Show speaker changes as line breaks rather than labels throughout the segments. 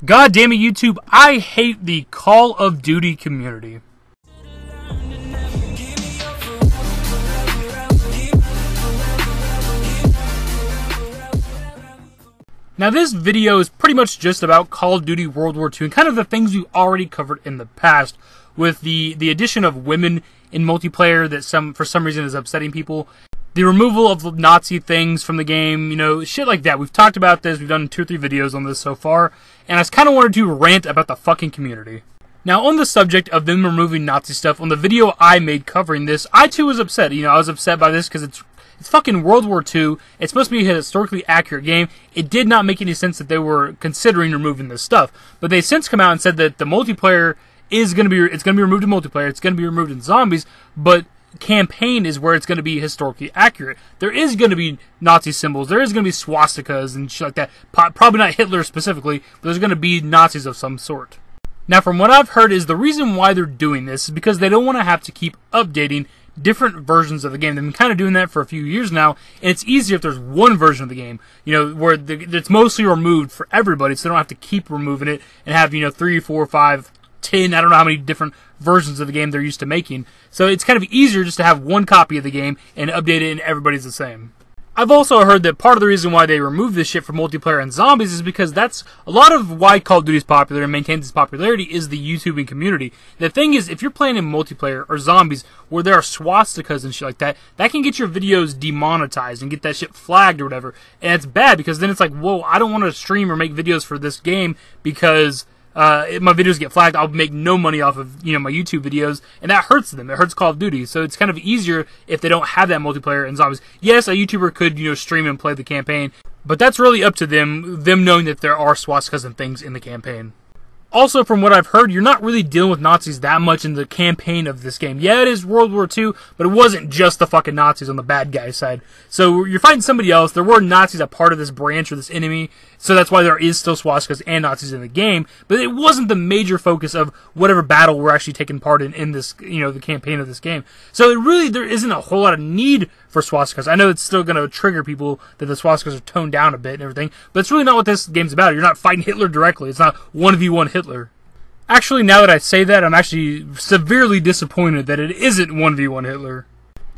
God damn it, YouTube, I hate the Call of Duty community. Now this video is pretty much just about Call of Duty World War II and kind of the things we already covered in the past, with the addition of women in multiplayer that for some reason is upsetting people. The removal of Nazi things from the game, you know, shit like that. We've talked about this, we've done 2 or 3 videos on this so far, and I just kind of wanted to rant about the fucking community. Now, on the subject of them removing Nazi stuff, on the video I made covering this, I too was upset. You know, I was upset by this because it's fucking World War II. It's supposed to be a historically accurate game. It did not make any sense that they were considering removing this stuff. But they since come out and said that the multiplayer is going to be, it's going to be removed in multiplayer, it's going to be removed in zombies, but campaign is where it's going to be historically accurate. There is going to be Nazi symbols, there is going to be swastikas and shit like that. Probably not Hitler specifically, but there's going to be Nazis of some sort. Now, from what I've heard, is the reason why they're doing this is because they don't want to have to keep updating different versions of the game. They've been kind of doing that for a few years now, and it's easier if there's one version of the game, you know, where it's mostly removed for everybody, so they don't have to keep removing it and have, you know, 3, 4, 5, 10, I don't know how many different versions of the game they're used to making. So it's kind of easier just to have one copy of the game and update it and everybody's the same. I've also heard that part of the reason why they removed this shit from multiplayer and zombies is because that's a lot of why Call of Duty is popular and maintains its popularity is the YouTubing community. The thing is, if you're playing in multiplayer or zombies where there are swastikas and shit like that, that can get your videos demonetized and get that shit flagged or whatever. And it's bad because then it's like, whoa, I don't want to stream or make videos for this game because if my videos get flagged, I'll make no money off of, you know, my YouTube videos, and that hurts them. It hurts Call of Duty. So it's kind of easier if they don't have that multiplayer in zombies. Yes, a YouTuber could, you know, stream and play the campaign, but that's really up to them knowing that there are swastikas and things in the campaign. Also, from what I've heard, you're not really dealing with Nazis that much in the campaign of this game. Yeah, it is World War II, but it wasn't just the fucking Nazis on the bad guy side. So you're fighting somebody else. There were Nazis a part of this branch or this enemy, so that's why there is still swastikas and Nazis in the game. But it wasn't the major focus of whatever battle we're actually taking part in this, you know, the campaign of this game. So there isn't a whole lot of need for swastikas. I know it's still going to trigger people that the swastikas are toned down a bit and everything, but it's really not what this game's about. You're not fighting Hitler directly. It's not 1v1 Hitler. Actually, now that I say that, I'm actually severely disappointed that it isn't 1v1 Hitler.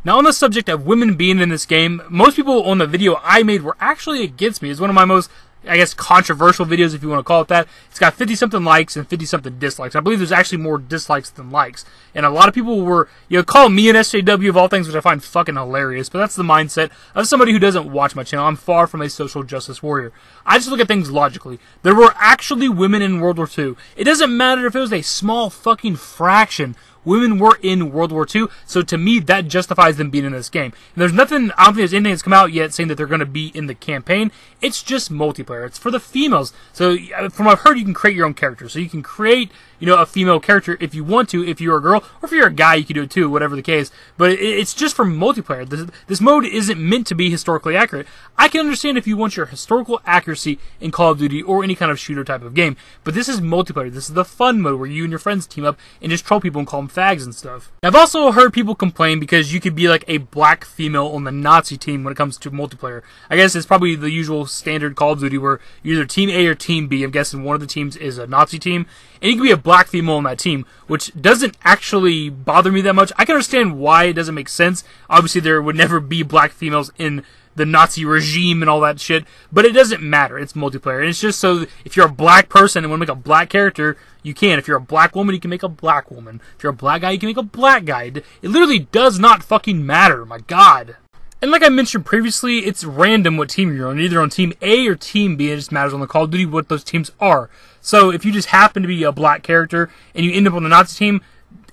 Now, on the subject of women being in this game, most people on the video I made were actually against me. It's one of my most, I guess, controversial videos, if you want to call it that. It's got 50-something likes and 50-something dislikes. I believe there's actually more dislikes than likes. And a lot of people were, you know, calling me an SJW of all things, which I find fucking hilarious. But that's the mindset of somebody who doesn't watch my channel. I'm far from a social justice warrior. I just look at things logically. There were actually women in World War II. It doesn't matter if it was a small fucking fraction. Women were in World War II, so to me, that justifies them being in this game. And there's nothing, I don't think there's anything that's come out yet saying that they're going to be in the campaign. It's just multiplayer. It's for the females. So, from what I've heard, you can create your own character. So you can create, you know, a female character if you want to, if you're a girl, or if you're a guy, you can do it too, whatever the case. But it's just for multiplayer. This mode isn't meant to be historically accurate. I can understand if you want your historical accuracy in Call of Duty or any kind of shooter type of game, but this is multiplayer. This is the fun mode where you and your friends team up and just troll people and call them fags and stuff. I've also heard people complain because you could be like a black female on the Nazi team when it comes to multiplayer. I guess it's probably the usual standard Call of Duty where you're either Team A or Team B. I'm guessing one of the teams is a Nazi team, and you can be a black female on that team, which doesn't actually bother me that much. I can understand why it doesn't make sense. Obviously, there would never be black females in the Nazi regime and all that shit, but it doesn't matter. It's multiplayer, and it's just so if you're a black person and want to make a black character, you can. If you're a black woman, you can make a black woman. If you're a black guy, you can make a black guy. It literally does not fucking matter. My God. And like I mentioned previously, it's random what team you're on. You're either on Team A or Team B. It just matters on the Call of Duty what those teams are. So if you just happen to be a black character and you end up on the Nazi team,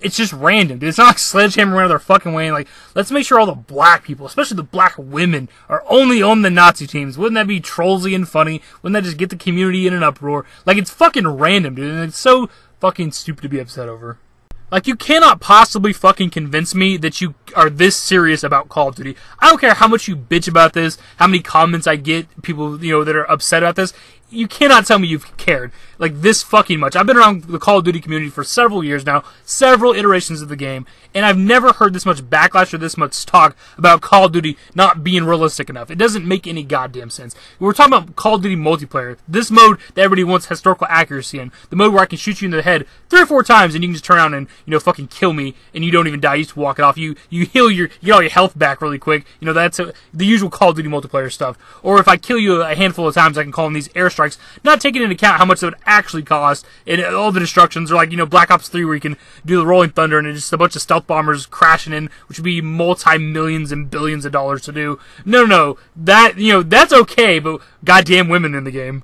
it's just random, dude. It's not like Sledgehammer around their fucking way. Like, let's make sure all the black people, especially the black women, are only on the Nazi teams. Wouldn't that be trollsy and funny? Wouldn't that just get the community in an uproar? Like, it's fucking random, dude. And it's so fucking stupid to be upset over. Like, you cannot possibly fucking convince me that you are this serious about Call of Duty. I don't care how much you bitch about this, how many comments I get, people, you know, that are upset about this. you cannot tell me you've cared like this fucking much. I've been around the Call of Duty community for several years now, several iterations of the game, and I've never heard this much backlash or this much talk about Call of Duty not being realistic enough. It doesn't make any goddamn sense. We're talking about Call of Duty multiplayer, this mode that everybody wants historical accuracy in, the mode where I can shoot you in the head 3 or 4 times and you can just turn around and, fucking kill me and you don't even die. You just walk it off. You heal you get all your health back really quick. That's the usual Call of Duty multiplayer stuff. Or if I kill you a handful of times, I can call in these airstrikes, not taking into account how much it would actually cost, and all the destructions are like, Black Ops 3 where you can do the Rolling Thunder and it's just a bunch of stealth bombers crashing in, which would be multi-millions and billions of dollars to do. No, that's okay, but goddamn women in the game.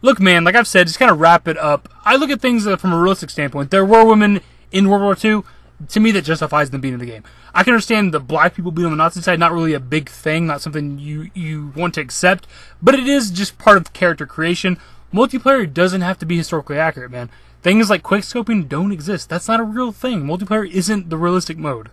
Look, man, like I've said, just kind of wrap it up. I look at things from a realistic standpoint. There were women in World War II. To me, that justifies them being in the game. I can understand the black people being on the Nazi side, not really a big thing, not something you want to accept, but it is just part of character creation. Multiplayer doesn't have to be historically accurate, man. Things like quickscoping don't exist. That's not a real thing. Multiplayer isn't the realistic mode.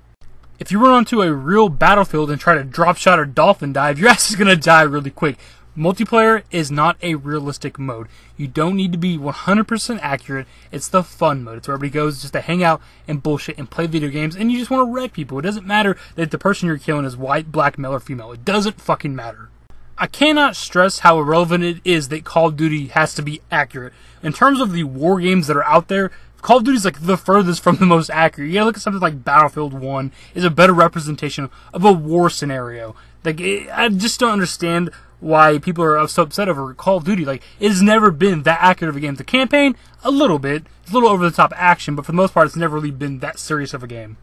If you run onto a real battlefield and try to drop shot or dolphin dive, your ass is going to die really quick. Multiplayer is not a realistic mode. You don't need to be 100% accurate. It's the fun mode. It's where everybody goes just to hang out and bullshit and play video games, and you just want to wreck people. It doesn't matter that the person you're killing is white, black, male, or female. It doesn't fucking matter. I cannot stress how irrelevant it is that Call of Duty has to be accurate. In terms of the war games that are out there, Call of Duty is like the furthest from the most accurate. You gotta look at something like Battlefield 1 is a better representation of a war scenario. I just don't understand why people are so upset over Call of Duty. It has never been that accurate of a game. The campaign, a little bit. It's a little over-the-top action, but for the most part, it's never really been that serious of a game.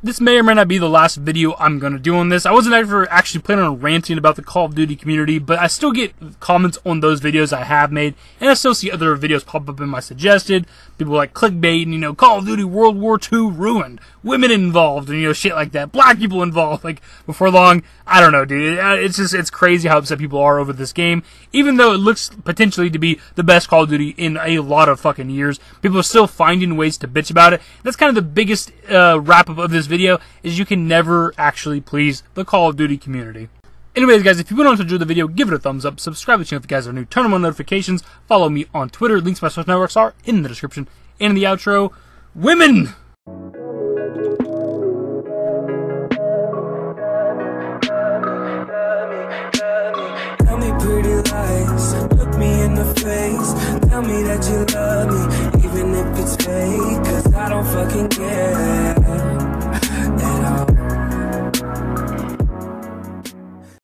This may or may not be the last video I'm going to do on this. I wasn't ever actually planning on ranting about the Call of Duty community, but I still get comments on those videos I have made, and I still see other videos pop up in my suggested. People like clickbait and, Call of Duty World War II ruined, women involved, and, shit like that, black people involved. Before long, I don't know, dude. It's crazy how upset people are over this game. Even though it looks potentially to be the best Call of Duty in a lot of fucking years, people are still finding ways to bitch about it. That's kind of the biggest wrap-up of this video, is you can never actually please the Call of Duty community. Anyways, guys, if you went on to enjoy the video, give it a thumbs up, subscribe to the channel if you guys are new, turn on notifications, follow me on Twitter, links to my social networks are in the description and in the outro. Women!
Tell me pretty lies, look me in the face, tell me that you love me, even if it's fake, 'cause I don't fucking care.